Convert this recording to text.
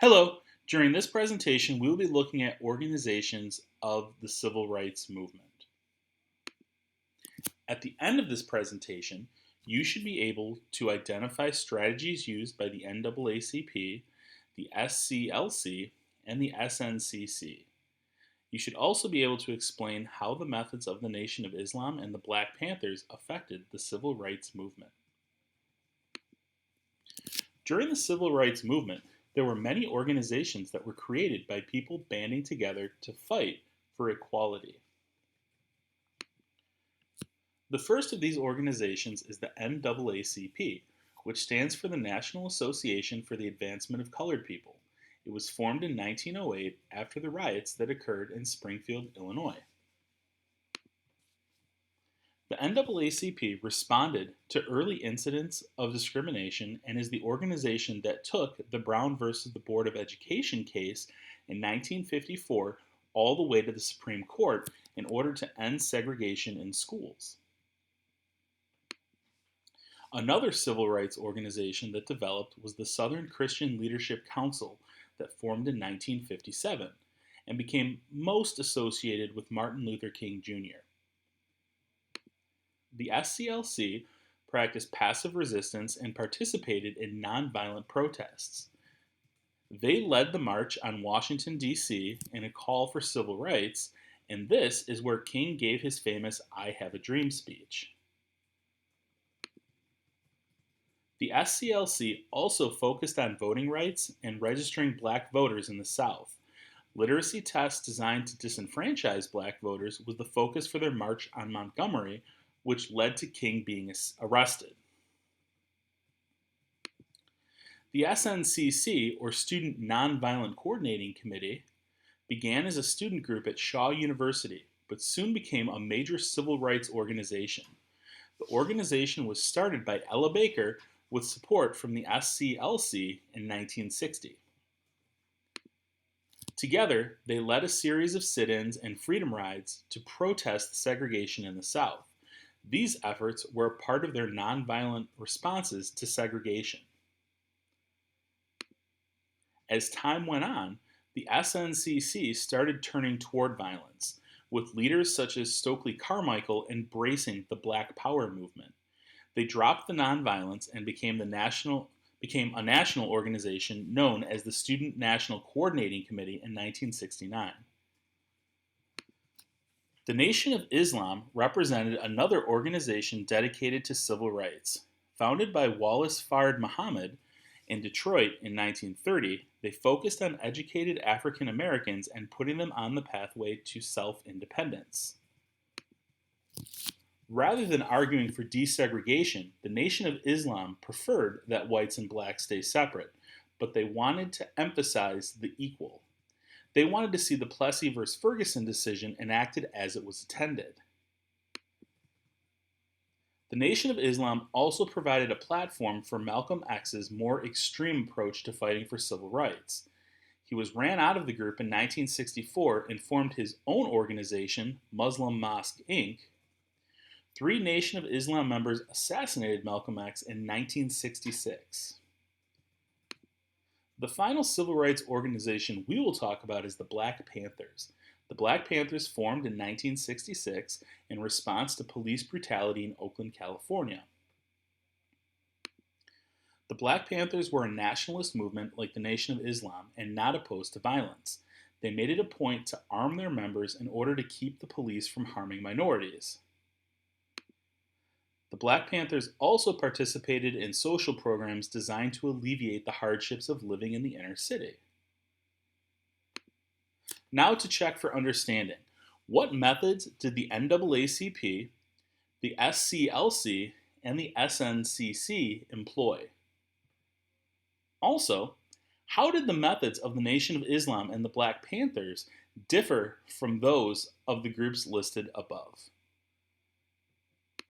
Hello. During this presentation, we will be looking at organizations of the civil rights movement. At the end of this presentation, you should be able to identify strategies used by the NAACP, the SCLC, and the SNCC. You should also be able to explain how the methods of the Nation of Islam and the Black Panthers affected the civil rights movement. During the civil rights movement, there were many organizations that were created by people banding together to fight for equality. The first of these organizations is the NAACP, which stands for the National Association for the Advancement of Colored People. It was formed in 1908 after the riots that occurred in Springfield, Illinois. The NAACP responded to early incidents of discrimination and is the organization that took the Brown versus the Board of Education case in 1954 all the way to the Supreme Court in order to end segregation in schools. Another civil rights organization that developed was the Southern Christian Leadership Council that formed in 1957 and became most associated with Martin Luther King Jr. The SCLC practiced passive resistance and participated in nonviolent protests. They led the march on Washington, D.C. in a call for civil rights, and this is where King gave his famous I Have a Dream speech. The SCLC also focused on voting rights and registering black voters in the South. Literacy tests designed to disenfranchise black voters was the focus for their march on Montgomery, which led to King being arrested. The SNCC, or Student Nonviolent Coordinating Committee, began as a student group at Shaw University, but soon became a major civil rights organization. The organization was started by Ella Baker with support from the SCLC in 1960. Together, they led a series of sit-ins and freedom rides to protest segregation in the South. These efforts were a part of their nonviolent responses to segregation. As time went on, the SNCC started turning toward violence, with leaders such as Stokely Carmichael embracing the Black Power movement. They dropped the nonviolence and became a national organization known as the Student National Coordinating Committee in 1969. The Nation of Islam represented another organization dedicated to civil rights. Founded by Wallace Fard Muhammad in Detroit in 1930, they focused on educated African Americans and putting them on the pathway to self-independence. Rather than arguing for desegregation, the Nation of Islam preferred that whites and blacks stay separate, but they wanted to emphasize the equal. They wanted to see the Plessy v. Ferguson decision enacted as it was intended. The Nation of Islam also provided a platform for Malcolm X's more extreme approach to fighting for civil rights. He was ran out of the group in 1964 and formed his own organization, Muslim Mosque, Inc. 3 Nation of Islam members assassinated Malcolm X in 1966. The final civil rights organization we will talk about is the Black Panthers. The Black Panthers formed in 1966 in response to police brutality in Oakland, California. The Black Panthers were a nationalist movement like the Nation of Islam and not opposed to violence. They made it a point to arm their members in order to keep the police from harming minorities. The Black Panthers also participated in social programs designed to alleviate the hardships of living in the inner city. Now to check for understanding. What methods did the NAACP, the SCLC, and the SNCC employ? Also, how did the methods of the Nation of Islam and the Black Panthers differ from those of the groups listed above?